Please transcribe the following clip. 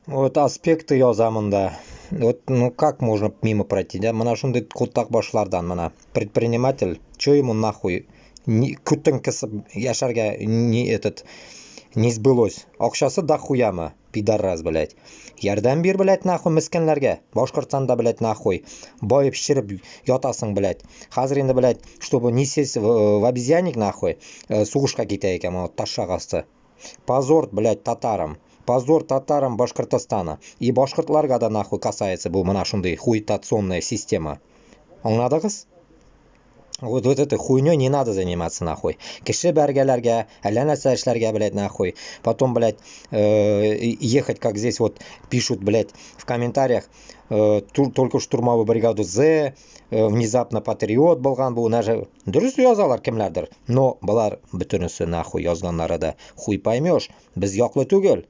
Вот аспекты yozamın да. Вот, ну как можно мимо пройти, да? Мына шундай култак башлардан мына. Предприниматель, чё ему нахуй? Күтін кысып яшарга не этот не сбылось. Акчасы дохуяма, пидорас, блядь. Ярдәм бир, блядь, нахуй мискенләргә. Башкортстанда, блядь, нахуй. Боеп ширеп ятасың, блядь. Хәзер инде, блядь, чтобы не сесть в обезьянник, нахуй, сугышка китә икән, вот ташагасы. Позор, блядь, татарам. Позор татарам Башкортостана. И башкортларга да нахуй касается бу мына шундый хуитационная система. Аңладыгыз? Вот этой хуйней не надо заниматься, нахуй. Кеше бәргәләргә, әллә нәрсә эшләргә, блядь, нахуй. Потом, блядь, ехать, как здесь вот пишут, блядь, в комментариях, только штурмовую бригаду З, внезапно патриот булган бу, нәже, дөрес язалар кемләрдер. Но, болар бөтенесе нахуй язганнары да хуй поймешь. Без яклы түгел.